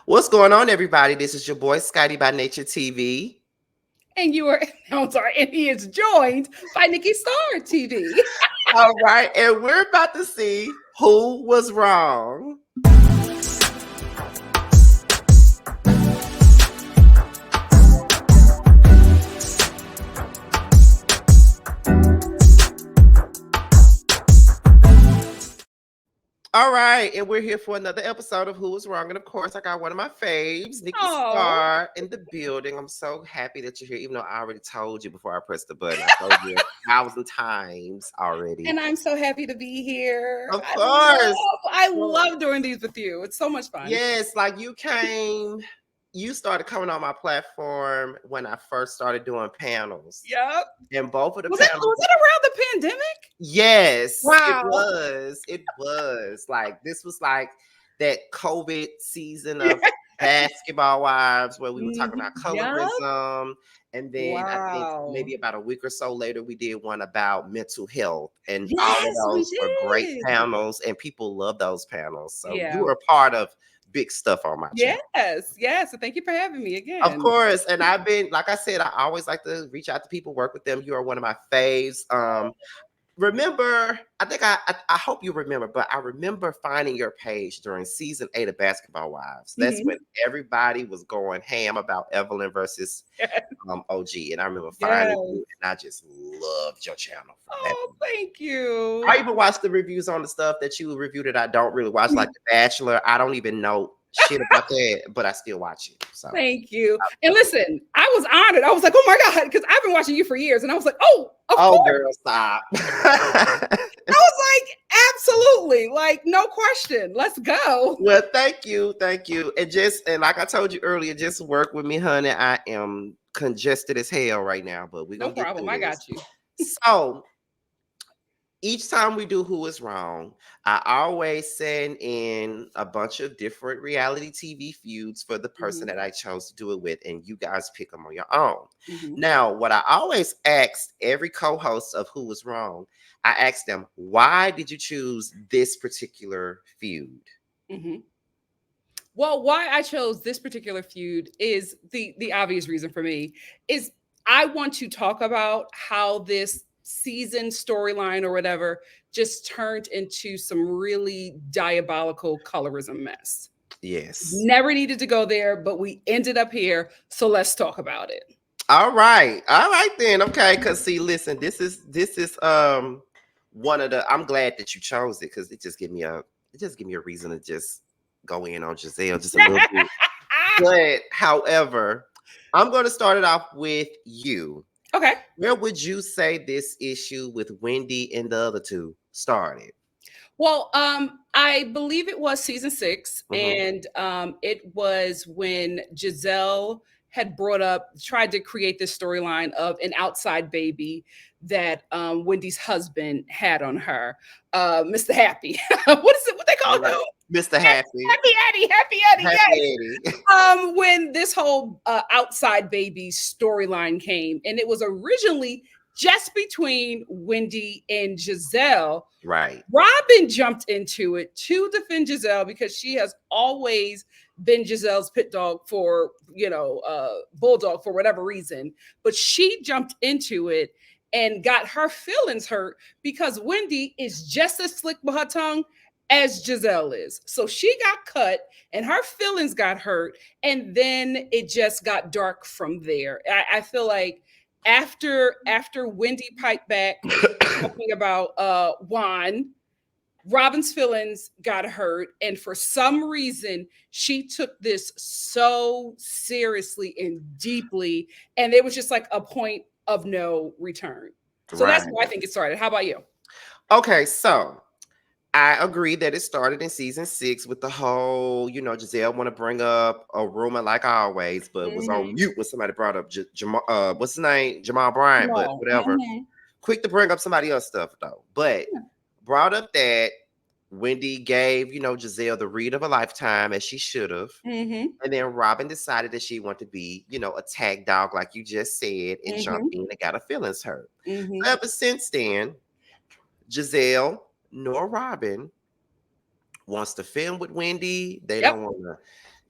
What's going on, everybody? This is your boy Scotty by Nature TV. And you are, I'm sorry, and he is joined by Nikki Star TV. All right, and we're about to see who was wrong. All right, and we're here for another episode of Who Was Wrong. And of course, I got one of my faves, Nikki Oh, Star, in the building. I'm so happy that you're here, even though I already told you before I pressed the button. I told you 1,000 times already. and I'm so happy to be here. Of I course. love, I love doing these with you. It's so much fun. Yes, like you started coming on my platform when I first started doing panels. Yep. And both of the Was it panels, around the pandemic? yes, it Wow. was. It was like this was like that COVID season Yeah. of Basketball Wives where we were talking about Yep. colorism. And then I think Wow. maybe about a week or so later, we did one about mental health. And all of Yes, we those were great did. panels, and people love those panels. So you Yeah. were a part of big stuff on my channel. Yes. Yes. So thank you for having me Of again. course. And I've been, like I said, I always like to reach out to people, work with them. You are one of my faves. Remember, I hope you remember, but I remember finding your page during season 8 of Basketball Wives. That's Mhm. when everybody was going ham about Evelyn versus Yes. OG. And I remember finding Yes. you, and I just loved your channel from that. Oh, thank you. I even watched the reviews on the stuff that you review that I don't really watch, like The Bachelor. I don't even know shit about that, but I still watch it. So Thank you. And listen, I was honored. I was like, oh my God, because I've been watching you for years. And I was like, oh, of oh course. girl, stop. I was like, absolutely. Like, no question. Let's go. Well, thank you. And like I told you earlier, just work with me, honey. I am congested as hell right now, but we're No gonna get problem. through I this. got you. So each time we do Who Is Wrong, I always send in a bunch of different reality TV feuds for the person that I chose to do it with, and you guys pick them on your own. Mhm. Now, what I always ask every co-host of Who Was Wrong, I ask them, why did you choose this particular feud? Mhm. Well, why I chose this particular feud is the obvious reason for me is I want to talk about how this season storyline or whatever just turned into some really diabolical colorism mess. Yes. Never needed to go there, but we ended up here, so let's talk about it. All right. All right then. Okay. Cause see, listen, this is one of the I'm glad that you chose it because it just give me a reason to just go in on Gizelle just a little bit. But however, I'm gonna start it off with you. Okay. Where would you say this issue with Wendy and the other two started? Well, I believe it was season 6, Hmm. and it was when Gizelle had tried to create this storyline of an outside baby that Wendy's husband had on her, Mr. Happy. What is it? What they All call right. him? Mr. Happy. Happy Eddie. Happy Eddie. Happy Yes. Eddie. When this whole outside baby storyline came, and it was originally just between Wendy and Gizelle. Right. Robyn jumped into it to defend Gizelle because she has always been Giselle's pit dog for, bulldog for whatever reason. But she jumped into it and got her feelings hurt because Wendy is just as slick with her tongue as Gizelle is. So she got cut and her feelings got hurt. And then it just got dark from there. I feel like after Wendy piped back talking about Juan, Robyn's feelings got hurt, and for some reason, she took this so seriously and deeply, and it was just like a point of no return. So that's Right. how I think it started. How about you? Okay, so I agree that it started in season 6 with the whole, Giselle want to bring up a rumor like always, but was on Mhm. mute when somebody brought up Jamal, what's his name? Jamal Bryant, but No. whatever. Quick to bring up somebody else stuff though. But brought up that Wendy gave, Giselle the read of a lifetime as she should have. Mhm. And then Robyn decided that she wanted to be, a tag dog, like you just said, and jump Mhm. in and got her feelings hurt. Mhm. So ever since then, Giselle nor Robyn wants to film with Wendy. They Yep. don't want to.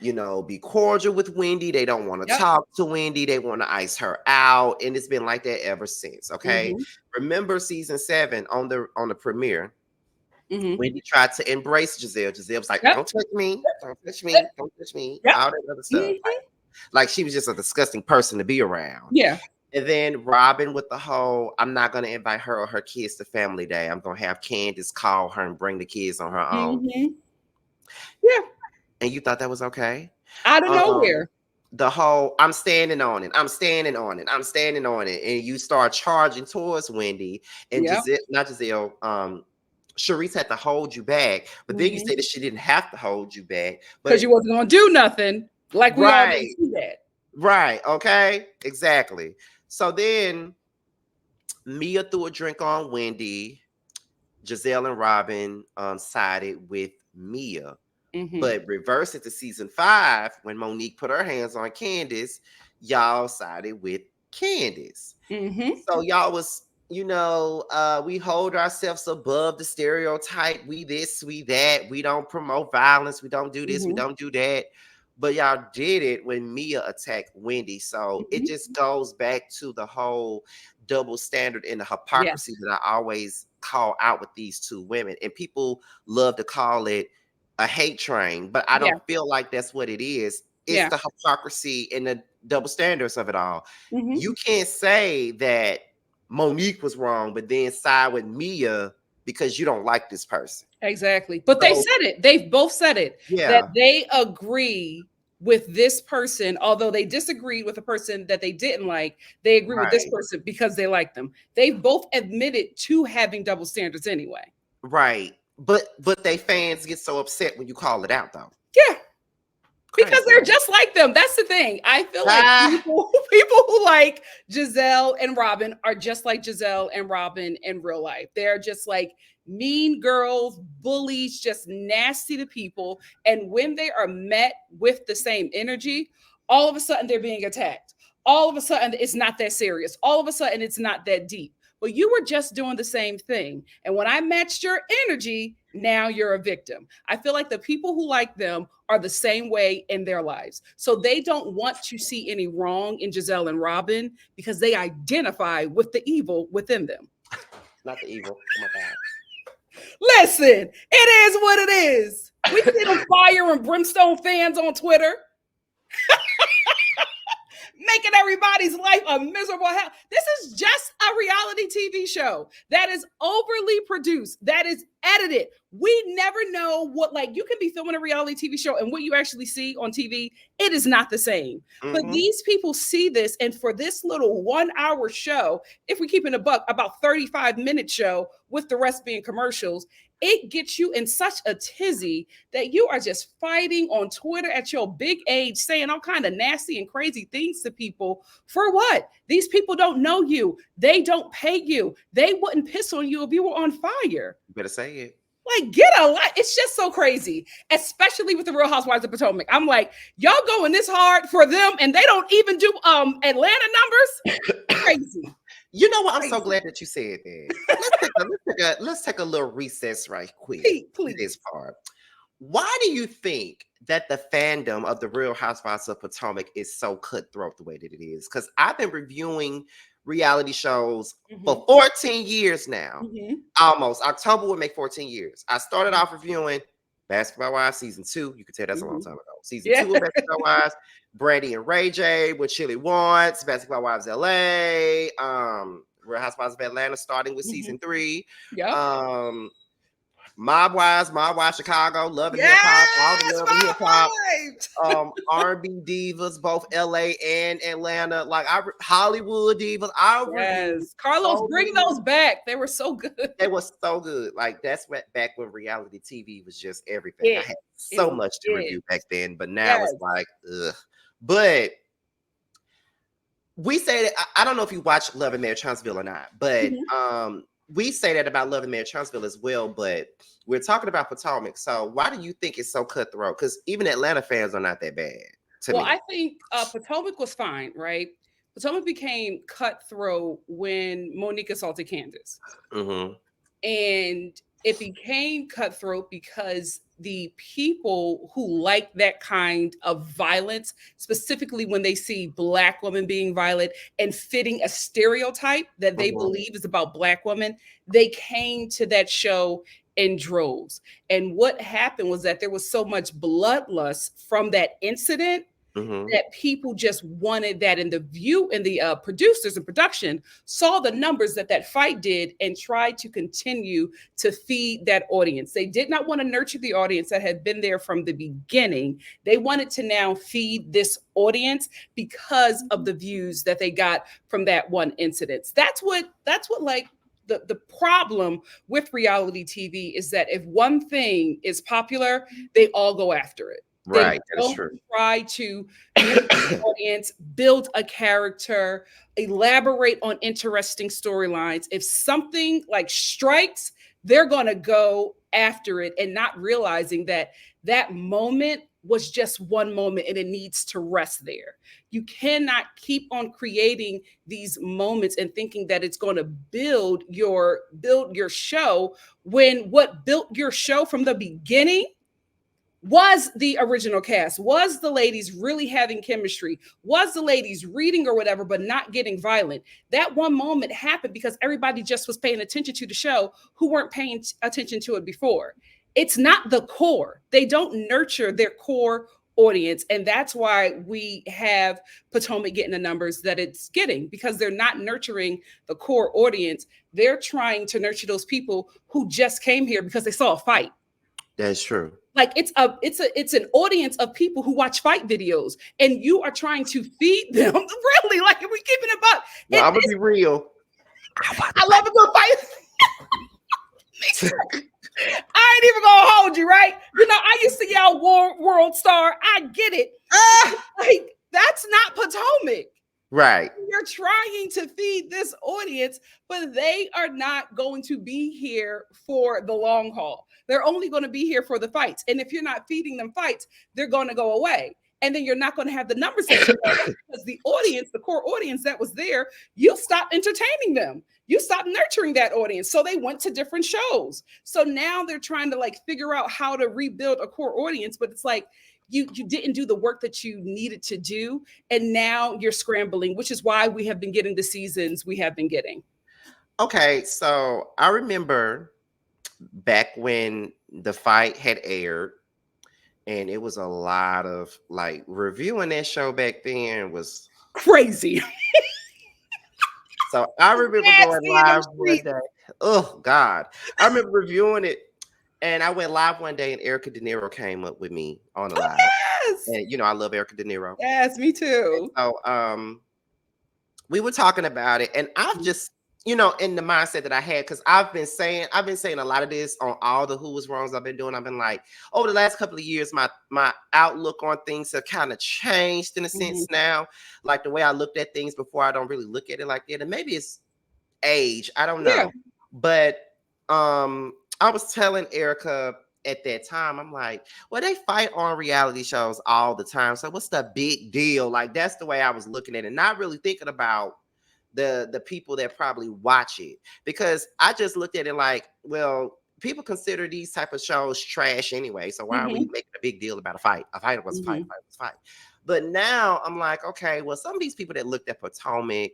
be cordial with Wendy. They don't want to Yep. talk to Wendy. They want to ice her out. And it's been like that ever since. Okay. Mm-hmm. Remember season 7 on the premiere. Mm-hmm. Wendy tried to embrace Gizelle. Gizelle was like, Yep. don't touch me, don't touch me, don't touch me, Yep. all that other stuff. Mm-hmm. Like she was just a disgusting person to be around. Yeah. And then Robyn with the whole, I'm not going to invite her or her kids to family day. I'm going to have Candace call her and bring the kids on her own. Mm-hmm. Yeah. And you thought that was okay? Out of Um, nowhere. the whole, I'm standing on it. I'm standing on it. I'm standing on it. And you start charging towards Wendy and Yep. Giselle, not Giselle, Sharice had to hold you back. But then you Mm-hmm. say that she didn't have to hold you back. Because But you wasn't gonna do nothing. Like we already right, see that. right, okay, exactly. So then Mia threw a drink on Wendy. Gizelle and Robyn sided with Mia. Mm-hmm. But reverse it to season 5, when Monique put her hands on Candace, y'all sided with Candace. Mm-hmm. So y'all was, we hold ourselves above the stereotype. We this, we that. We don't promote violence. We don't do this. We Mm-hmm. don't do that. But y'all did it when Mia attacked Wendy. So it Mm-hmm. just goes back to the whole double standard and the hypocrisy Yes. that I always call out with these two women. And people love to call it a hate train, but I Yeah. don't feel like that's what it is. It's Yeah. the hypocrisy and the double standards of it all. Mm-hmm. You can't say that Monique was wrong, but then side with Mia because you don't like this person. Exactly. But they So said it. They've both said it that yeah, they agree with this person, although they disagreed with the person that they didn't like. They agree with this right, person because they like them. They've both admitted to having double standards anyway. right. But they fans get so upset when you call it out though. Yeah. Because Crazy. they're just like them. That's the thing. I feel like Ah, people who like Gizelle and Robyn are just like Gizelle and Robyn in real life. They're just like mean girls, bullies, just nasty to people. And when they are met with the same energy, all of a sudden they're being attacked. All of a sudden it's not that serious. All of a sudden it's not that deep. But you were just doing the same thing. And when I matched your energy, now you're a victim. I feel like the people who like them are the same way in their lives. So they don't want to see any wrong in Gizelle and Robyn because they identify with the evil within them. not the evil. Oh my God. Listen, it is what it is. We see them fire and brimstone fans on Twitter making everybody's life a miserable hell. This is just a reality TV show that is overly produced, that is edited. We never know what, like, you can be filming a reality TV show and what you actually see on TV, it is not the same. But these people see this, and for this little 1 hour show, if we keep in a buck, about 35-minute show with the rest being commercials, it gets you in such a tizzy that you are just fighting on Twitter at your big age, saying all kind of nasty and crazy things to people. For what? These people don't know you. They don't pay you. They wouldn't piss on you if you were on fire. You better say it. Like, get a life. It's just so crazy, especially with the Real Housewives of Potomac. I'm like, y'all going this hard for them, and they don't even do Atlanta numbers. Crazy. You know what? I'm so glad that you said that. Let's take a little recess right quick. Please. This part. Why do you think that the fandom of the Real Housewives of Potomac is so cutthroat the way that it is? Because I've been reviewing reality shows for 14 years now. Almost. October would make 14 years. I started off reviewing Basketball Wives season 2. You could tell that's a long time ago. Season 2 of Basketball Wives, Brandy and Ray J, What Chili Wants, Basketball Wives LA, Real Housewives of Atlanta, starting with season 3. Yep. Mob Wives Chicago, Love and Hip Hop, all the Love and Hip Hop, R&B divas, both LA and Atlanta, like Hollywood divas. Carlos, bring those back. They were so good. They were so good. Like that's back when reality TV was just everything. I had so much to review back then, but now it's like, ugh. But we say that I don't know if you watch Love and Marriage Huntsville or not, but we say that about Love and Marriage Huntsville as well, but we're talking about Potomac. So why do you think it's so cutthroat? Because even Atlanta fans are not that bad to me. I think Potomac was fine, right? Potomac became cutthroat when Monique assaulted Candace. And it became cutthroat because the people who like that kind of violence, specifically when they see Black women being violent and fitting a stereotype that they Mhm. believe is about Black women, they came to that show in droves. And what happened was that there was so much bloodlust from that incident Mhm. that people just wanted that. And the view and the producers and production saw the numbers that that fight did and tried to continue to feed that audience. They did not want to nurture the audience that had been there from the beginning. They wanted to now feed this audience because of the views that they got from that one incident. That's what like the problem with reality TV is that if one thing is popular, they all go after it. They Right. That is don't true. try to nurture the audience, build a character, elaborate on interesting storylines. If something like strikes, they're going to go after it and not realizing that that moment was just one moment and it needs to rest there. You cannot keep on creating these moments and thinking that it's going to build your show when what built your show from the beginning was the original cast, was the ladies really having chemistry, was the ladies reading or whatever but not getting violent. That one moment happened because everybody just was paying attention to the show who weren't paying attention to it before. It's not the core. They don't nurture their core audience, and that's why we have Potomac getting the numbers that it's getting, because they're not nurturing the core audience. They're trying to nurture those people who just came here because they saw a fight. That's true. Like it's an audience of people who watch fight videos, and you are trying to feed them. Really, like, if we keeping it up, Well, I'm gonna be real. I love a good fight. I ain't even gonna hold you, right? You know, I used to yell World Star. I get it. Like, that's not Potomac. Right. You're trying to feed this audience, but they are not going to be here for the long haul. They're only going to be here for the fights. And if you're not feeding them fights, they're going to go away. And then you're not going to have the numbers that you want, because the audience, the core audience that was there, you stopped entertaining them. You stopped nurturing that audience. So they went to different shows. So now they're trying to like figure out how to rebuild a core audience, but it's like you didn't do the work that you needed to do, and now you're scrambling, which is why we have been getting the seasons we have been getting. Okay, so I remember back when the fight had aired, and it was a lot of like reviewing that show back then was Crazy. so I remember going Nasty in them live one streets. day. Oh God. I remember reviewing it, and I went live one day and Erica De Niro came up with me on the Oh, live. yes. And you know, I love Erica De Niro. Yes, me too. So we were talking about it, and I've just, in the mindset that I had, because I've been saying a lot of this on all the Who Was Wrongs I've been doing. I've been like, over the last couple of years, my outlook on things have kind of changed in a sense now. Like the way I looked at things before, I don't really look at it like that. And maybe it's age, I don't Yeah. know. But I was telling Erica at that time, I'm like, well, they fight on reality shows all the time. So what's the big deal? Like, that's the way I was looking at it, not really thinking about the people that probably watch it. Because I just looked at it like, well, people consider these type of shows trash anyway. So why are we Hmm. making a big deal about a fight? A fight was a fight, a Hmm. fight was a fight. But now I'm like, okay, well, some of these people that looked at Potomac,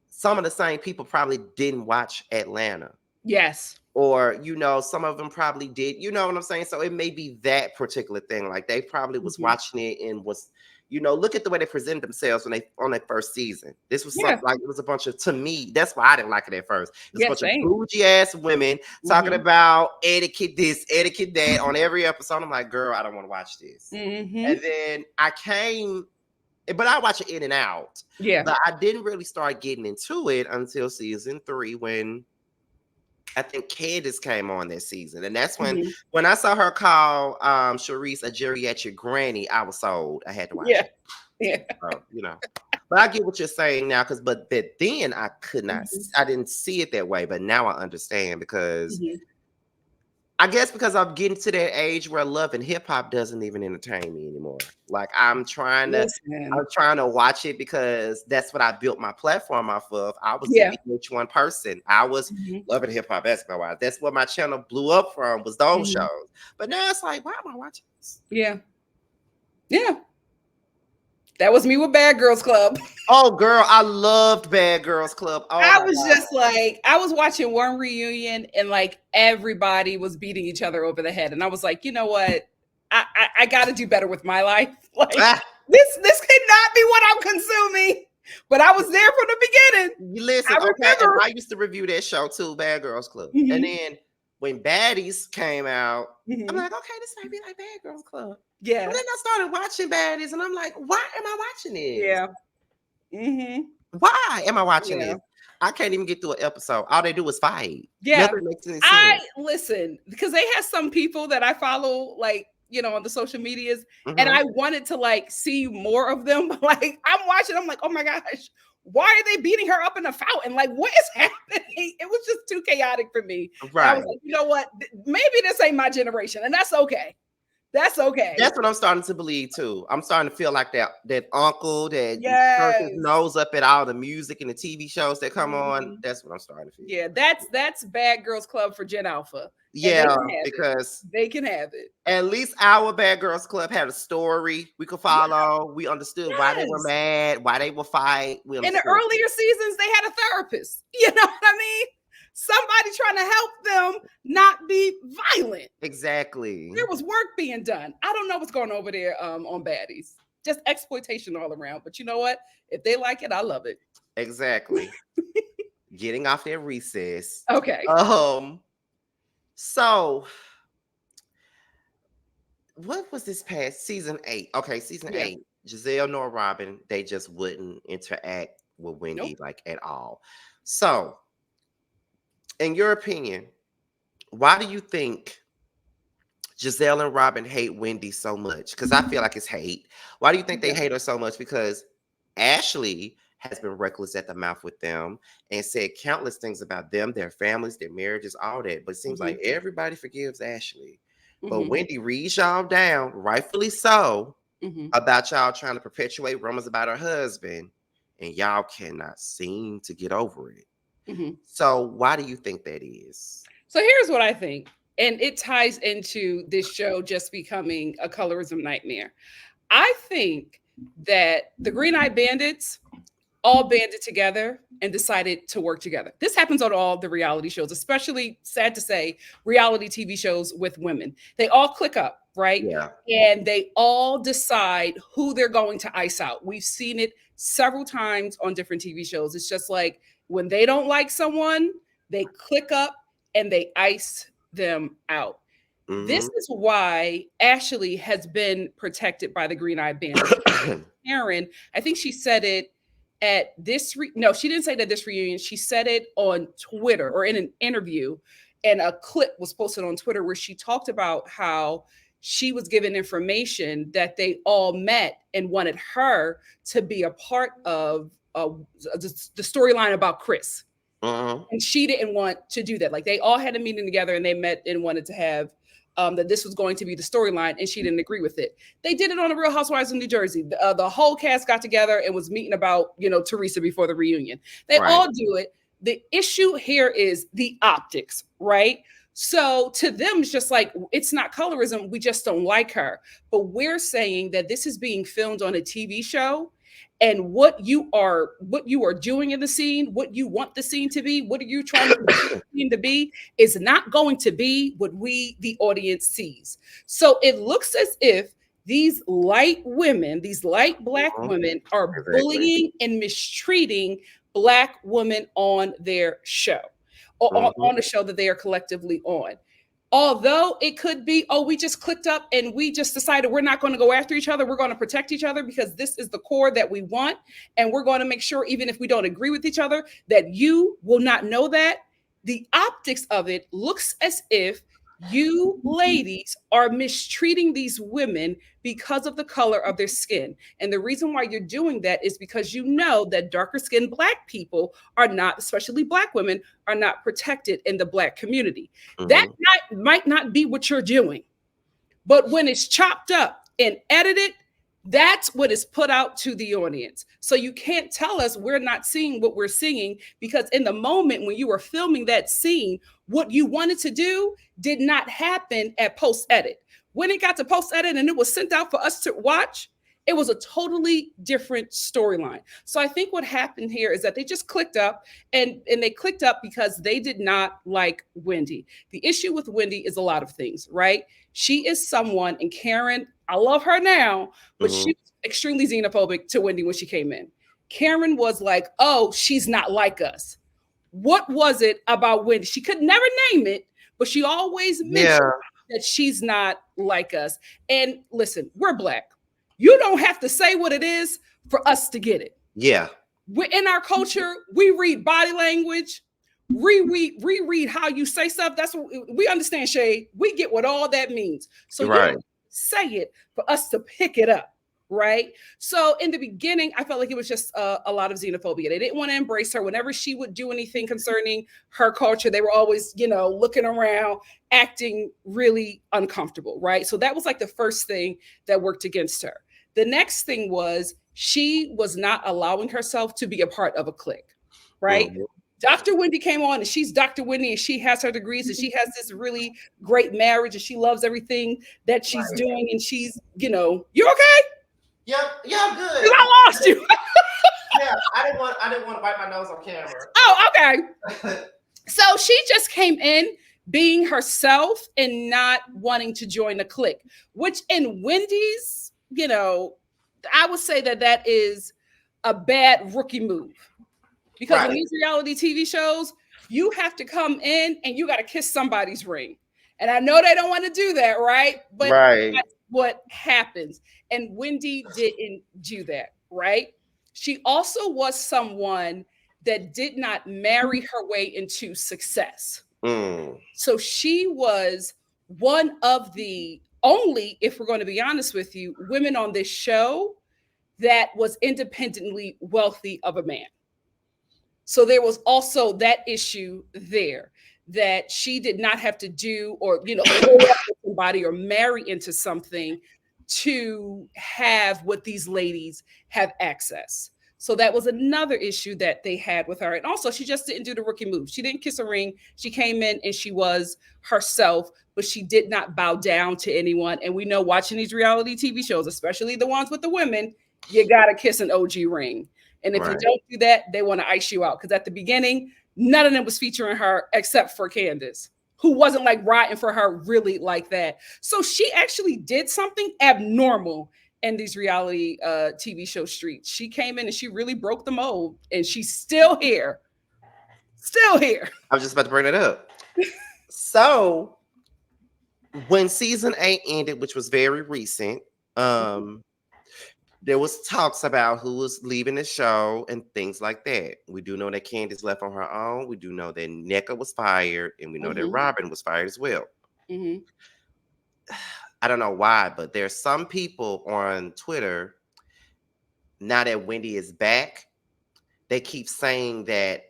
some of the same people probably didn't watch Atlanta. Yes. Or, some of them probably did, you know what I'm saying? So it may be that particular thing. Like they probably was Hmm. watching it and was, look at the way they presented themselves when they on their first season. This was Yeah. something like, it was a bunch of, to me, that's why I didn't like it at first. It was a Yeah, bunch of same. bougie ass women talking Hmm. about etiquette this, etiquette that on every episode. I'm like, girl, I don't want to watch this. Hmm. And then but I watch it in and out. Yeah. But I didn't really start getting into it until season 3, when I think Candace came on that season. And that's when Hmm. when I saw her call Sharice a geriatric granny, I was sold. I had to watch Yeah. it. Yeah. But I get what you're saying now, but then I could not, Hmm. I didn't see it that way, but now I understand, because Hmm. I guess because I'm getting to that age where love and hip hop doesn't even entertain me anymore. Like I'm Listen. trying to watch it because that's what I built my platform off of. I was the Yeah. VH1 person. I was Mhm. loving hip hop basketball wise. That's what my channel blew up from was those Mhm. shows. But now it's like, why am I watching this? Yeah. Yeah. That was me with Bad Girls Club. Oh, girl, I loved Bad Girls Club. Oh I my was god. just like, I was watching one reunion and like everybody was beating each other over the head. And I was like, you know what? I got to do better with my life. Like Ah, this cannot be what I'm consuming. But I was there from the beginning. you listen, I okay, and remember. I used to review that show too, Bad Girls Club. And Hmm. then when Baddies came out, I'm Hmm. like, okay, this might be like Bad Girls Club. But Yeah. then I started watching Baddies, and I'm like, why am I watching this? Yeah. Hmm. Why am I watching Yeah. this? I can't even get through an episode. All they do is fight. Yeah. Nothing makes any I sense. listen because they have some people that I follow, like, on the social medias, and Hmm. I wanted to like see more of them. But like, I'm watching, I'm like, oh my gosh, why are they beating her up in a fountain? Like, what is happening? It was just too chaotic for me. And I was Right. like, you know what? Maybe this ain't my generation, and that's okay. That's okay. That's what I'm starting to believe too. I'm starting to feel like that uncle that turns his Yes. nose up at all the music and the TV shows that come on. Mhm. That's what I'm starting to feel. Yeah, that's Bad Girls Club for Gen Alpha, and they Yeah, can have it. because They can have it. at least our Bad Girls Club had a story we could Yeah. follow. We understood why they were Yes. mad, why they would fight. We In the understood. earlier seasons, they had a therapist. You know what I mean? Somebody trying to help them not be violent. Exactly. There was work being done. I don't know what's going on over there on Baddies. Just exploitation all around. But you know what? If they like it, I love it. Exactly. Getting off their recess. Okay. So what was this past season 8? Okay, season Yeah. 8. Gizelle nor Robyn, they just wouldn't interact with Nope. Wendy like at all. So, in your opinion, why do you think Giselle and Robyn hate Wendy so much? Because I feel like it's hate. Why do you think they Okay. hate her so much? Because Ashley has been reckless at the mouth with them and said countless things about them, their families, their marriages, all that. But it seems Hmm. like everybody forgives Ashley. But Hmm. Wendy reads y'all down, rightfully so, Hmm. about y'all trying to perpetuate rumors about her husband, and y'all cannot seem to get over it. Hmm. So why do you think that is? So here's what I think. And it ties into this show just becoming a colorism nightmare. I think that the Green Eyed Bandits all banded together and decided to work together. This happens on all the reality shows, especially, sad to say, reality TV shows with women. They all click up, right? Yeah. And they all decide who they're going to ice out. We've seen it several times on different TV shows. It's just like when they don't like someone, they click up and they ice them out. This Hmm. is why Ashley has been protected by the Green Eyed Bandits. Karen, I think she said it at this no, she didn't say that this reunion. She said it on Twitter or in an interview, and a clip was posted on Twitter where she talked about how she was given information that they all met and wanted her to be a part of the storyline about Chris. Hmm. And she didn't want to do that. Like they all had a meeting together and they met and wanted to have that this was going to be the storyline, and she didn't agree with it. They did it on the Real Housewives of New Jersey. The whole cast got together and was meeting about Teresa before the reunion. They Right. all do it. The issue here is the optics, right? So to them, it's just like it's not colorism. We just don't like her. But we're saying that this is being filmed on a TV show, and what you are doing in the scene, what you want the scene to be, what are you trying to get the scene to be, is not going to be what we the audience sees. So it looks as if these light women, these light black Mhm. women, are Exactly. bullying and mistreating black women on their show, or Mhm. on the show that they are collectively on. Although it could be, oh, we just clicked up and we just decided we're not going to go after each other. We're going to protect each other because this is the core that we want. And we're going to make sure, even if we don't agree with each other, that you will not know that. The optics of it looks as if You ladies are mistreating these women because of the color of their skin. And the reason why you're doing that is because you know that darker skinned Black people are not, especially Black women, are not protected in the Black community. That Hmm. might not be what you're doing. But when it's chopped up and edited, that's what is put out to the audience. So you can't tell us we're not seeing what we're seeing, because in the moment when you were filming that scene, what you wanted to do did not happen at post edit. When it got to post edit and it was sent out for us to watch, it was a totally different storyline. So I think what happened here is that they just clicked up, and they clicked up because they did not like Wendy. The issue with Wendy is a lot of things, right? She is someone, and Karen, I love her now, but she Hmm. was extremely xenophobic to Wendy when she came in. Karen was like, oh, she's not like us. What was it about Wendy? She could never name it, but she always Yeah, mentioned that she's not like us. And listen, we're Black. You don't have to say what it is for us to get it. yeah, We're in our culture, we read body language, reread how you say stuff. That's what we understand, Shay. We get what all that means. So you right. don't say it for us to pick it up, right? So in the beginning, I felt like it was just a lot of xenophobia. They didn't want to embrace her. Whenever she would do anything concerning her culture, they were always, looking around, acting really uncomfortable, right? So that was like the first thing that worked against her. The next thing was she was not allowing herself to be a part of a clique, right? Hmm. Dr. Wendy came on, and she's Dr. Wendy, and she has her degrees, and she has this really great marriage, and she loves everything that she's Right. doing. And she's, you okay? Yep. Yeah, I'm good. 'Cause I lost you. Yeah, I didn't want to bite my nose on camera. Oh, okay. So she just came in being herself and not wanting to join the clique, which in Wendy's, I would say that that is a bad rookie move. Because in Right. these reality TV shows, you have to come in and you got to kiss somebody's ring. And I know they don't want to do that, right? But Right. that's what happens. And Wendy didn't do that, right? She also was someone that did not marry her way into success. Mm. So she was one of the only, if we're going to be honest with you, women on this show that was independently wealthy of a man. So there was also that issue there, that she did not have to do, or grow up with somebody or marry into something to have what these ladies have access. So that was another issue that they had with her. And also, she just didn't do the rookie move. She didn't kiss a ring. She came in and she was herself, but she did not bow down to anyone. And we know, watching these reality TV shows, especially the ones with the women, you got to kiss an OG ring. And if you Right. don't do that, they want to ice you out. Because at the beginning, none of them was featuring her except for Candace, who wasn't like writing for her really like that. So she actually did something abnormal in these reality TV show streets. She came in and she really broke the mold, and she's still here. Still here. I was just about to bring it up. So when season 8 ended, which was very recent, um, there was talks about who was leaving the show and things like that. We do know that Candace left on her own. We do know that Nneka was fired, and we know that Mm-hmm. Robyn was fired as well. Mm-hmm. I don't know why, but there's some people on Twitter, now that Wendy is back, they keep saying that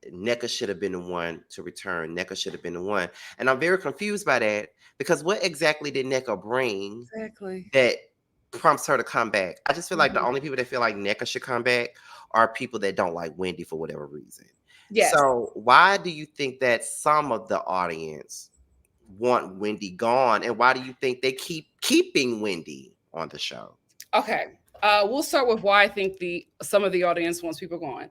Nneka should have been the one to return. Nneka should have been the one. And I'm very confused by that, because what exactly did Nneka bring Exactly. that prompts her to come back? I just feel like the Mm-hmm. only people that feel like Nneka should come back are people that don't like Wendy for whatever reason. Yes. So why do you think that some of the audience want Wendy gone, and why do you think they keep keeping Wendy on the show? Okay. We'll start with why I think some of the audience wants people gone.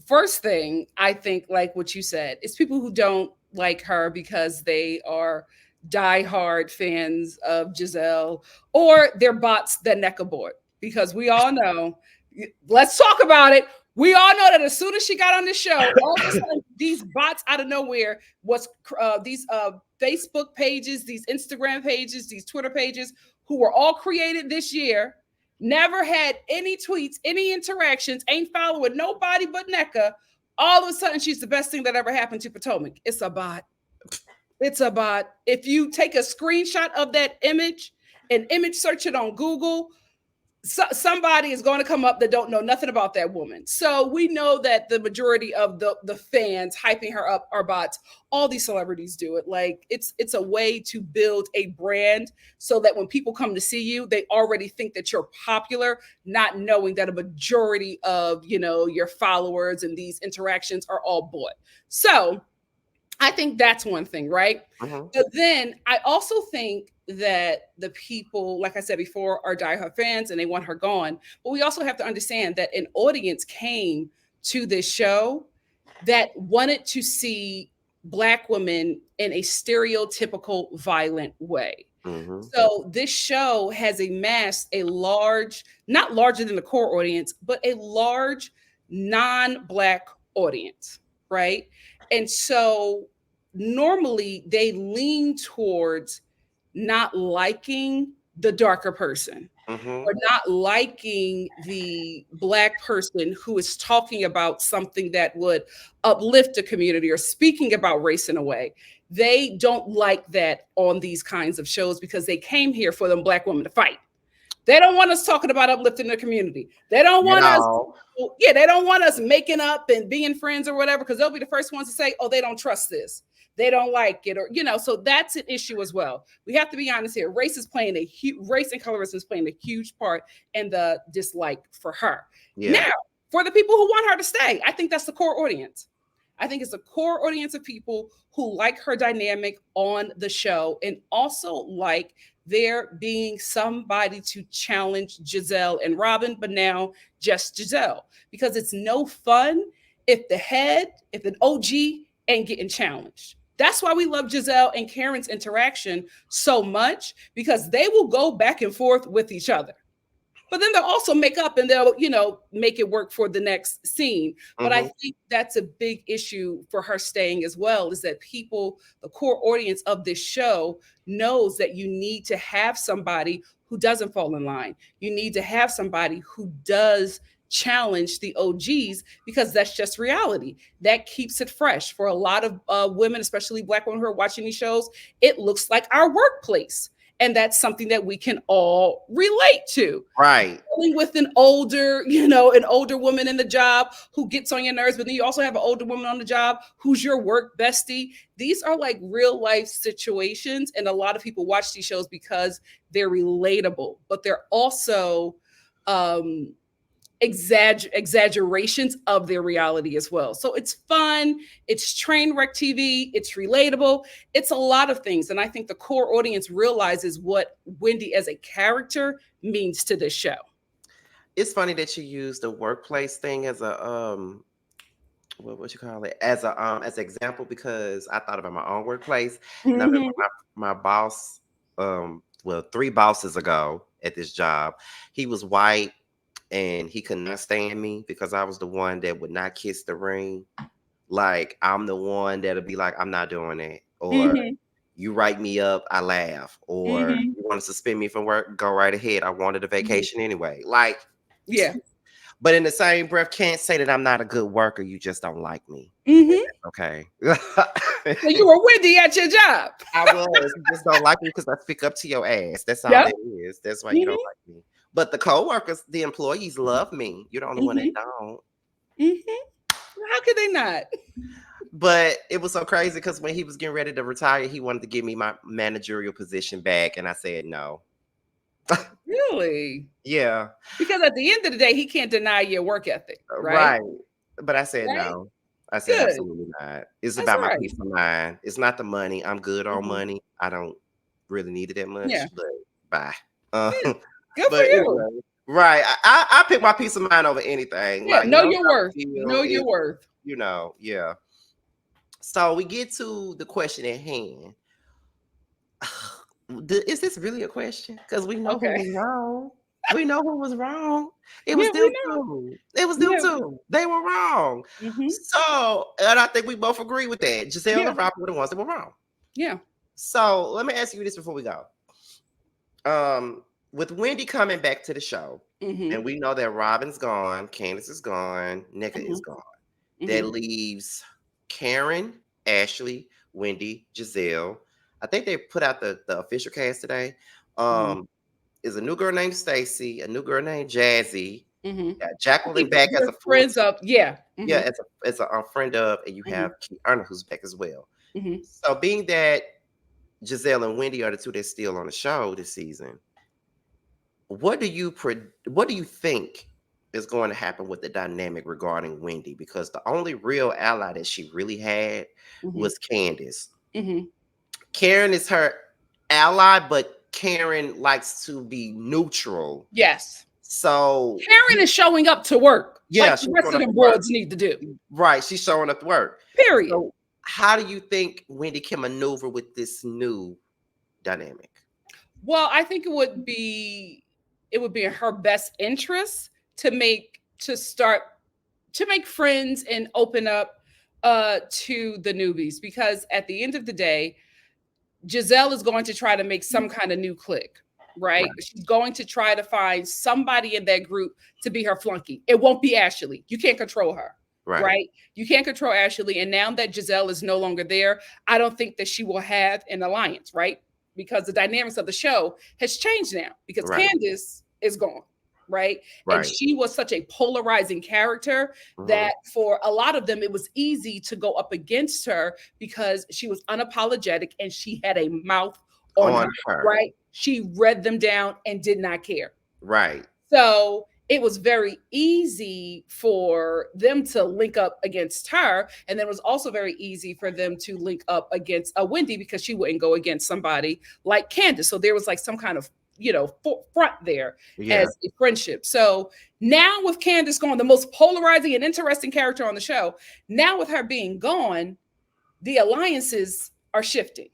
First thing, I think, like what you said, it's people who don't like her because they are diehard fans of Gizelle, or they're bots that Nneka bought. Because we all know, let's talk about it. We all know that as soon as she got on the show, all of a sudden, these bots out of nowhere was these Facebook pages, these Instagram pages, these Twitter pages, who were all created this year, never had any tweets, any interactions, ain't following nobody but Nneka. All of a sudden, she's the best thing that ever happened to Potomac. It's a bot. It's a bot. If you take a screenshot of that image and image search it on Google, somebody is going to come up that don't know nothing about that woman. So we know that the majority of the fans hyping her up are bots. All these celebrities do it. Like it's a way to build a brand so that when people come to see you, they already think that you're popular, not knowing that a majority of your followers and these interactions are all bought. So I think that's one thing, right? Mhm. But then I also think that the people, like I said before, are diehard fans and they want her gone. But we also have to understand that an audience came to this show that wanted to see Black women in a stereotypical violent way. Mhm. So this show has amassed a large, not larger than the core audience, but a large non-Black audience, right? And so normally they lean towards not liking the darker person or Mhm. not liking the Black person who is talking about something that would uplift the community or speaking about race in a way. They don't like that on these kinds of shows because they came here for them Black women to fight. They don't want us talking about uplifting the community. They don't At want us, all. yeah, they don't want us making up and being friends or whatever, because they'll be the first ones to say, oh, they don't trust this. They don't like it, or so that's an issue as well. We have to be honest here. Race is playing a huge race and colorism is playing a huge part in the dislike for her. Yeah. Now, for the people who want her to stay, I think that's the core audience. I think it's a core audience of people who like her dynamic on the show and also like there being somebody to challenge Gizelle and Robyn, but now just Gizelle. Because it's no fun if an OG ain't getting challenged. That's why we love Gizelle and Karen's interaction so much, because they will go back and forth with each other. But then they'll also make up and they'll, make it work for the next scene. But I Mhm. think that's a big issue for her staying as well, is that people, the core audience of this show, knows that you need to have somebody who doesn't fall in line. You need to have somebody who does challenge the OGs, because that's just reality. That keeps it fresh for a lot of women, especially Black women who are watching these shows. It looks like our workplace. And that's something that we can all relate to. Right. Dealing with an older woman in the job who gets on your nerves, but then you also have an older woman on the job who's your work bestie. These are like real life situations, and a lot of people watch these shows because they're relatable, but they're also um exaggerations of their reality as well. So it's fun, it's train wreck TV, it's relatable, it's a lot of things. And I think the core audience realizes what Wendy as a character means to this show. It's funny that you use the workplace thing as a what you call it, as an example, because I thought about my own workplace, and I remember Mhm. my boss, well, 3 bosses ago at this job, he was white and he could not stand me because I was the one that would not kiss the ring. Like, I'm the one that'll be like, I'm not doing that, or Mhm. you write me up, I laugh, or Mhm. you want to suspend me from work, go right ahead. I wanted a Mhm. vacation anyway. Like, Yeah. but in the same breath, can't say that I'm not a good worker. You just don't like me. Mhm. Okay. So you were Wendy at your job. I was. You just don't like me because I speak up to your ass. That's all Yep. that is. That's why you don't Mhm. like me. But the coworkers, the employees love me. You're the only one that Mhm. don't. Mhm. How could they not? But it was so crazy because when he was getting ready to retire, he wanted to give me my managerial position back, and I said no. Really? Yeah, Because at the end of the day, he can't deny your work ethic, right? right. But I said Right? no. I said Good. absolutely not. It's That's about my right. peace of mind. It's not the money. I'm good on Mhm. money. I don't really need it that Yeah. much, but bye. Uh, Yeah. Good for but you. anyway, right. I pick my peace of mind over anything. Yeah. Like, Know know your how I worth. feel Know is, your worth. yeah. So we get to the question at hand. Is this really a question? Because we know who Okay. was wrong. We know who was wrong. It Yeah, was we them know. two. It was them Yeah. two. They were wrong. Mhm. So, and I think we both agree with that. Giselle Yeah. and Robyn were the ones that were wrong. Yeah. So let me ask you this before we go. With Wendy coming back to the show, and Mhm. we know that Robyn's gone, Candace is gone, Nikki is Mhm. gone. That Mhm. leaves Karen, Ashley, Wendy, Gizelle. I think they put out the official cast today. Mhm. Um, is a new girl named Stacy, a new girl named Jazzy. Mhm. Got I Jacqueline think back as we're a full friends of, yeah. yeah, Mhm. as a friend of, and you have Mhm. Kiana who's back as well. Mhm. So being that Gizelle and Wendy are the two that's still on the show this season, what do you think is going to happen with the dynamic regarding Wendy? Because the only real ally that she really had Mhm. was Candace. Mhm. Karen is her ally, but Karen likes to be neutral. Yes. So Karen is showing up to work yeah, like the she's rest showing of up them to work. broads need to do. Right, she's showing up to work. Period. So how do you think Wendy can maneuver with this new dynamic? Well, I think it would be in her best interest to start to make friends and open up to the newbies, because at the end of the day, Gizelle is going to try to make some kind of new clique, right? Right, She's going to try to find somebody in that group to be her flunky. It won't be Ashley. You can't control her, right, right? You can't control Ashley. And now that Gizelle is no longer there, I don't think that she will have an alliance, right? Because the dynamics of the show has changed now because right, Candace is gone, right? And right. she was such a polarizing character Hmm. that for a lot of them, it was easy to go up against her because she was unapologetic and she had a mouth on On her, her. right? She read them down and did not care. Right, So it was very easy for them to link up against her. And then it was also very easy for them to link up against a Wendy because she wouldn't go against somebody like Candace. So there was like some kind of, front there yeah. as a friendship. So now with Candace gone, the most polarizing and interesting character on the show, now with her being gone, the alliances are shifting.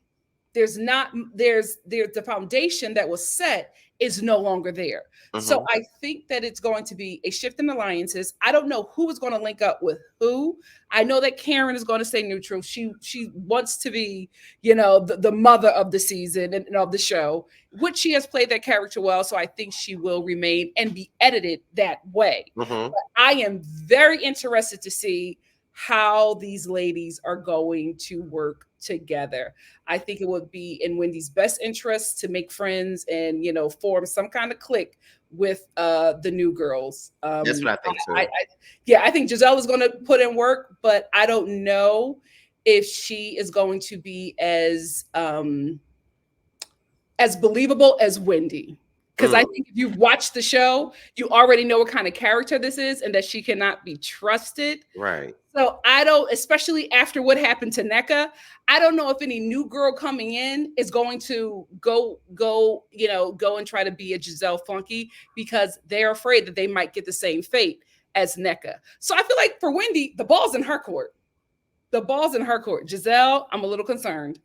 There's not there's the foundation that was set is no longer there. So Hmm. I think that it's going to be a shift in alliances. I don't know who is going to link up with who. I know that Karen is going to stay neutral. She wants to be, the mother of the season and of the show, which she has played that character well. So I think she will remain and be edited that way. Hmm. I am very interested to see how these ladies are going to work together. I think it would be in Wendy's best interest to make friends and form some kind of clique with the new girls. That's what I think too. Yeah, I think Gizelle is going to put in work, but I don't know if she is going to be as believable as Wendy. Because I Mm, think if you've watched the show, you already know what kind of character this is and that she cannot be trusted. right. So I don't, especially after what happened to NECA, I don't know if any new girl coming in is going to go and try to be a Giselle Flunky because they're afraid that they might get the same fate as NECA. So I feel like for Wendy, the ball's in her court. The ball's in her court. Giselle, I'm a little concerned.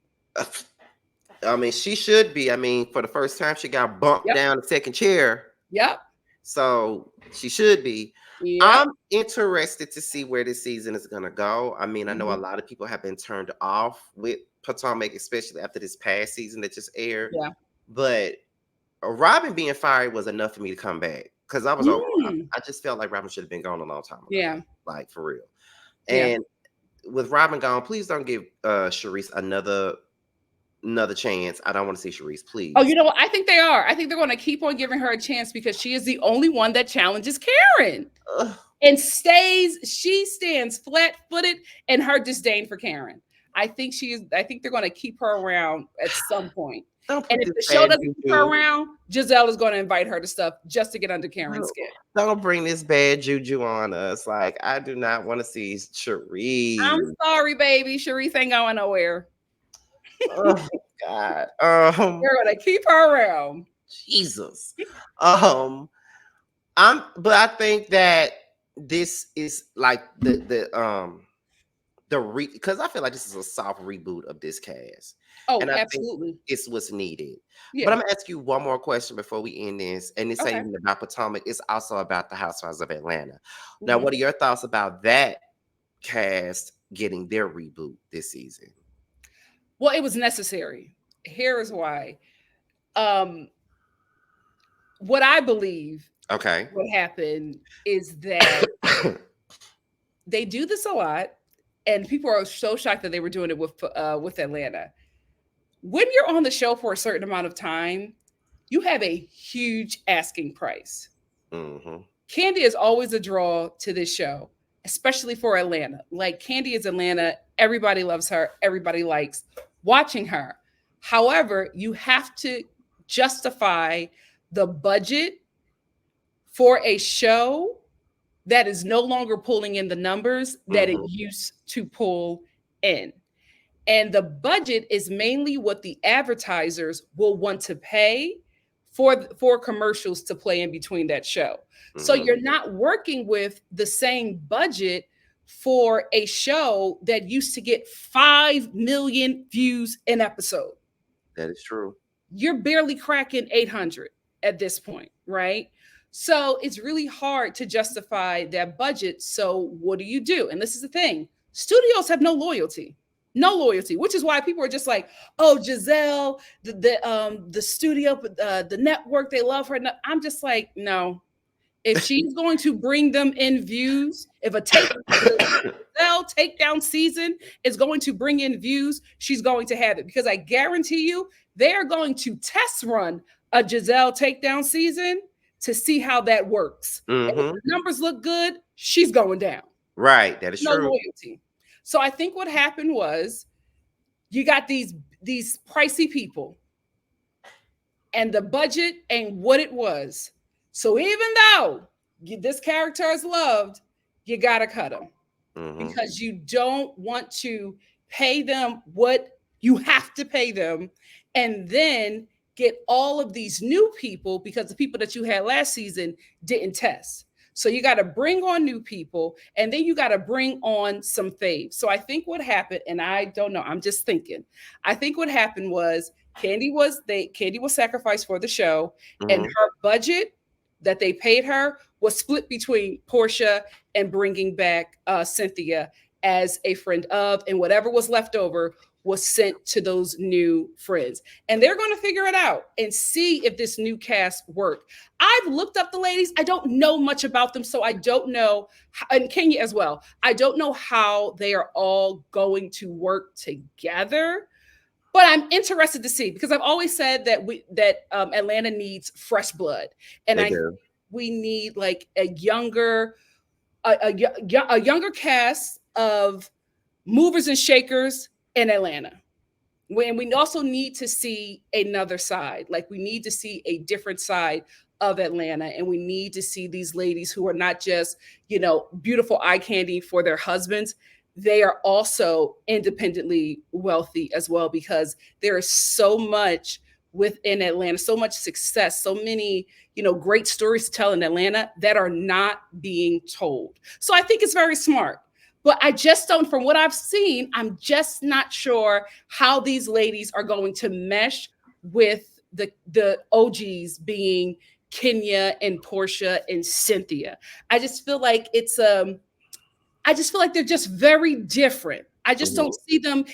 I mean, she should be. I mean, for the first time, she got bumped Yep. down the second chair. Yep. So she should be. Yep. I'm interested to see where this season is going to go. I mean, I know a Mhm. lot of people have been turned off with Potomac, especially after this past season that just aired. Yeah. But Robyn being fired was enough for me to come back because I was over Robyn. Mm. I just felt like Robyn should have been gone a long time ago, Yeah. like for real. Yeah. And with Robyn gone, please don't give Sharice another chance. I don't want to see Sharice, Oh, please. you know what? I think they are. I think they're going to keep on giving her a chance because she is the only one that challenges Karen Ugh, and she stands flat footed in her disdain for Karen. I think they're going to keep her around at some point. don't And put if this the show bad doesn't keep her juju. around, Giselle is going to invite her to stuff just to get under Karen's Don't, skin. don't bring this bad juju on us. Like I do not want to see I'm Sharice. sorry, baby. Sharice ain't going nowhere. Oh God. They're going to keep her around. Jesus. Um, but I think that this is like the because I feel like this is a soft reboot of this cast, Oh, and I think absolutely. it's what's needed. But Yeah. I'm gonna ask you one more question before we end this, and this ain't Okay. even about Potomac. It's also about the Housewives of Atlanta. Now, Mhm. what are your thoughts about that cast getting their reboot this season? Well, it was necessary. Here is why. Um, what I believe Okay. what happened is that they do this a lot. and people are so shocked that they were doing it with Atlanta. When you're on the show for a certain amount of time, you have a huge asking price. Mm-hmm. Candy is always a draw to this show, especially for Atlanta. Like Candy is Atlanta, everybody loves her, everybody likes watching her. However, you have to justify the budget for a show that is no longer pulling in the numbers that it Mm-hmm. used to pull in. And the budget is mainly what the advertisers will want to pay for commercials to play in between that show. So Mm-hmm. you're not working with the same budget for a show that used to get 5 million views an episode. That is true. You're barely cracking 800 at this point, right? So it's really hard to justify that budget. So what do? And this is the thing, studios have no loyalty. No loyalty, which is why people are just like, "Oh, Gizelle, the studio, the network, they love her." No, I'm just like, no. If she's going to bring them in views, if the Gizelle takedown season is going to bring in views, she's going to have it, because I guarantee you they are going to test run a Gizelle takedown season to see how that works. And if Mm-hmm. the numbers look good, she's going down. Right. That is No true. loyalty. So I think what happened was you got these pricey people, and the budget ain't what it was. So even though this character is loved, you gotta cut them, Mm-hmm. because you don't want to pay them what you have to pay them, and then get all of these new people because the people that you had last season didn't test. So you got to bring on new people, and then you got to bring on some faves. So I think what happened, and I don't know, I'm just thinking, I think what happened was Candy was sacrificed for the show, and Mm-hmm. her budget that they paid her was split between Portia and bringing back Cynthia as a friend of, and whatever was left over was sent to those new friends. And they're going to figure it out and see if this new cast work. I've looked up the ladies. I don't know much about them, so I don't know, and Kenya as well. I don't know how they are all going to work together. But I'm interested to see, because I've always said that Atlanta needs fresh blood, and They do. we need like a younger cast of movers and shakers in Atlanta. When we also need to see another side, like we need to see a different side of Atlanta, and we need to see these ladies who are not just, beautiful eye candy for their husbands. They are also independently wealthy as well, because there is so much within Atlanta, so much success, so many, great stories to tell in Atlanta that are not being told. So I think it's very smart. But I just don't, from what I've seen, I'm just not sure how these ladies are going to mesh with the OGs being Kenya and Portia and Cynthia. I just feel like they're just very different. I just Mm-hmm. don't see them.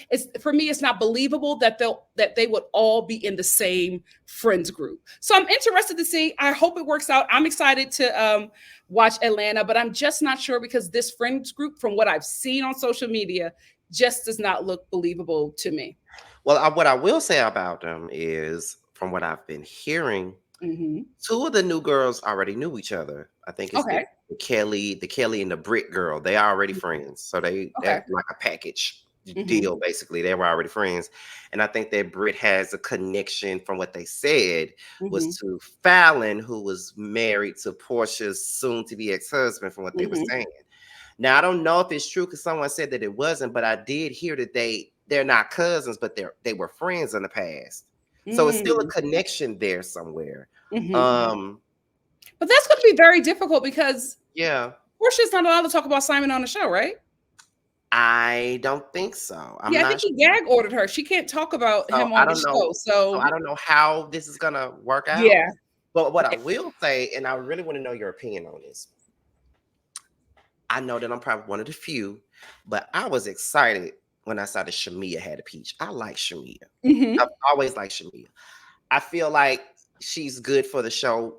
For me, it's not believable that they would all be in the same friends group. So I'm interested to see. I hope it works out. I'm excited to watch Atlanta, but I'm just not sure, because this friends group, from what I've seen on social media, just does not look believable to me. Well, what I will say about them is, from what I've been hearing, Hmm. two of the new girls already knew each other. I think it's Okay. the Kelly and the Britt girl. They are already friends, so they're Okay. like a package Hmm. deal. Basically, they were already friends, and I think that Britt has a connection, from what they said, was Hmm. to Fallon, who was married to Portia's soon-to-be ex-husband, from what they were Hmm. saying. Now, I don't know if it's true, because someone said that it wasn't, but I did hear that they're not cousins, but they were friends in the past. So it's still a Hmm. connection there somewhere. Hmm. Um, But that's going to be very difficult, because yeah, Portia's not allowed to talk about Simon on the show, right? I don't think so. I'm Yeah, I not think he sure. gag ordered her. She can't talk about So him I on the don't know. show. So So I don't know how this is gonna work out. yeah, But what I will say, and I really want to know your opinion on this. I know that I'm probably one of the few, but I was excited when I saw that Shamia had a peach. I like Shamia. hmm. I've always liked Shamia. I feel like she's good for the show,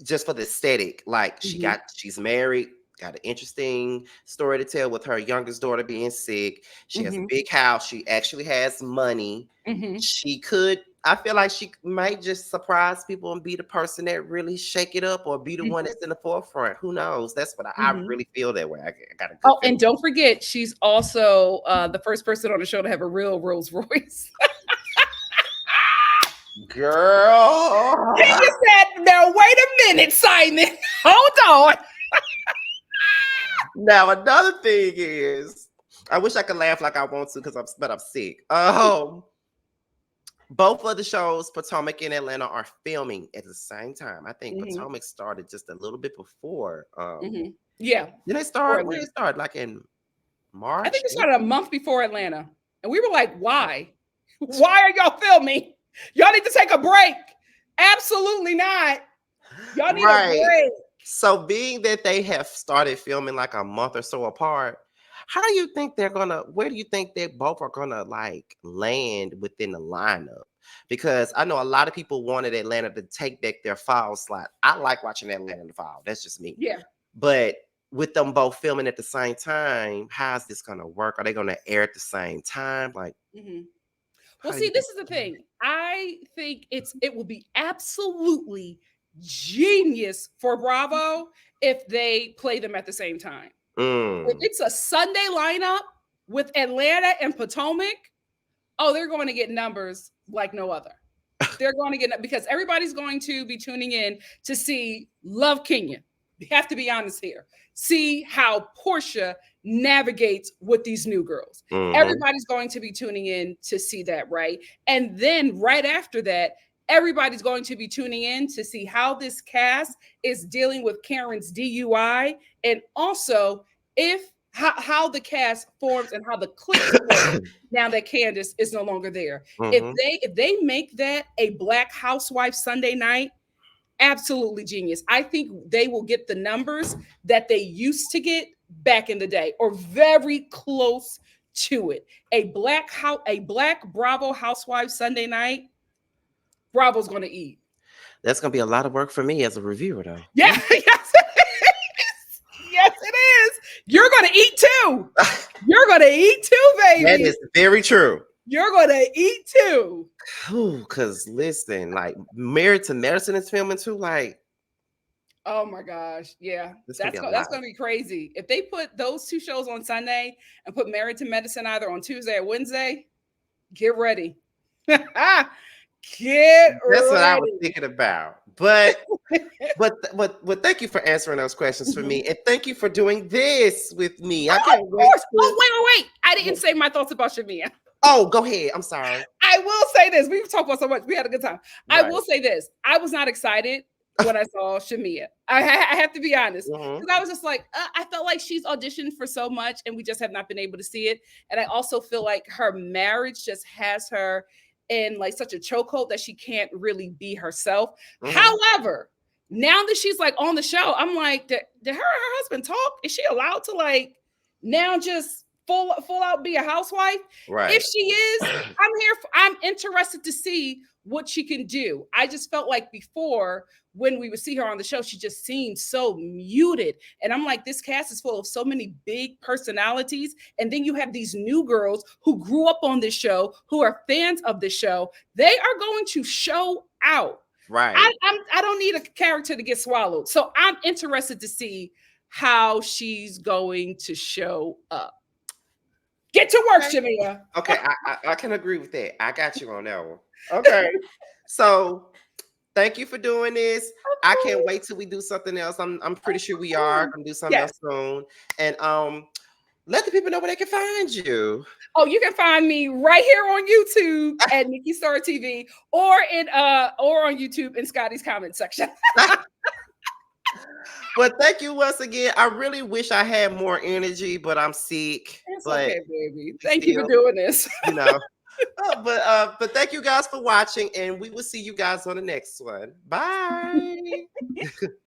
just for the aesthetic. Like Hmm. she's married, got an interesting story to tell with her youngest daughter being sick. She has a Mhm. big house. She actually has money. Mhm. She could, I feel like she might just surprise people and be the person that really shake it up or be the one Mhm. that's in the forefront. Who knows? That's what I Mhm. really feel that way. I got a good Oh, feeling. and don't forget, she's also the first person on the show to have a real Rolls Royce. Girl. You said, now wait a minute, Simon. Hold on. Now another thing is, I wish I could laugh like I want to because I'm sick. Both of the shows, Potomac and Atlanta, are filming at the same time. I think Mhm. Potomac started just a little bit before. Mhm. Yeah, Did they for start? When did Atlanta. they start? Like in I March? think it started a month before Atlanta. And we were like, why? Why are y'all filming? Y'all need to take a break. Absolutely not. Y'all need a Right. break. So being that they have started filming like a month or so apart, how do you think they're gonna, where do you think they both are gonna like land within the lineup? Because I know a lot of people wanted Atlanta to take back their fall slot. I like watching Atlanta in the fall. That's just me. Yeah. But with them both filming at the same time, how's this gonna work? Are they gonna air at the same time? Like, Mhm. Well, how do see, you think? this is the thing. I think it will be absolutely genius for Bravo if they play them at the same time. If Mm, it's a Sunday lineup with Atlanta and Potomac, oh, they're going to get numbers like no other. They're going to get, because everybody's going to be tuning in to see Love Kenyon. We have to be honest here. See how Portia navigates with these new girls. hmm. Everybody's going to be tuning in to see that, right? And then right after that, everybody's going to be tuning in to see how this cast is dealing with Karen's DUI, and also if how the cast forms and how the cliques form now that Candace is no longer there. If Hmm. they make that a Black Housewife Sunday night, absolutely genius. I think they will get the numbers that they used to get back in the day, or very close to it. A Black Bravo Housewife Sunday night, Bravo's going to eat. That's gonna be a lot of work for me as a reviewer, though. Yeah, yes, it is. Yes, it is. You're going to eat too. You're going to eat too, That baby. is very true. You're going to eat too. Because listen, like Married to Medicine is filming too. Like, Oh my gosh. Yeah. it's gonna be a That's lot. gonna be crazy. If they put those two shows on Sunday and put Married to Medicine either on Tuesday or Wednesday, get ready. Get That's what I was ready. thinking about. But thank you for answering those questions for Mhm. me, and thank you for doing this with me. I Oh, can't of wait course. to. Oh, wait. I didn't say my thoughts about Shamia. Oh, go ahead. I'm sorry. I will say this. We've talked about so much. We had a good time. I Right. will say this. I was not excited when I saw Shamia. I have to be honest, Hmm. because I was just like, I felt like she's auditioned for so much and we just have not been able to see it. And I also feel like her marriage just has her in like such a chokehold that she can't really be herself. Hmm. However, now that she's like on the show, I'm like, did her and her husband talk? Is she allowed to like now just full out be a housewife? If Right. she is, I'm interested to see what she can do. I just felt like before, when we would see her on the show, she just seemed so muted. And I'm like, this cast is full of so many big personalities. And then you have these new girls who grew up on this show, who are fans of the show. They are going to show out. Right. I don't need a character to get swallowed. So I'm interested to see how she's going to show up. Get to work, Okay. Shamia. Okay. I can agree with that. I got you on that one. Okay. So thank you for doing this. Of I can't course. wait till we do something else. I'm pretty sure Of we are course. gonna do something Yes. else soon. And let the people know where they can find you. Oh, you can find me right here on YouTube at Nikki Star TV, or on YouTube in Scotty's comment section. But thank you once again. I really wish I had more energy, but I'm sick. It's But okay, baby. we Thank you for still, doing this. you know. But thank you guys for watching, and we will see you guys on the next one. Bye.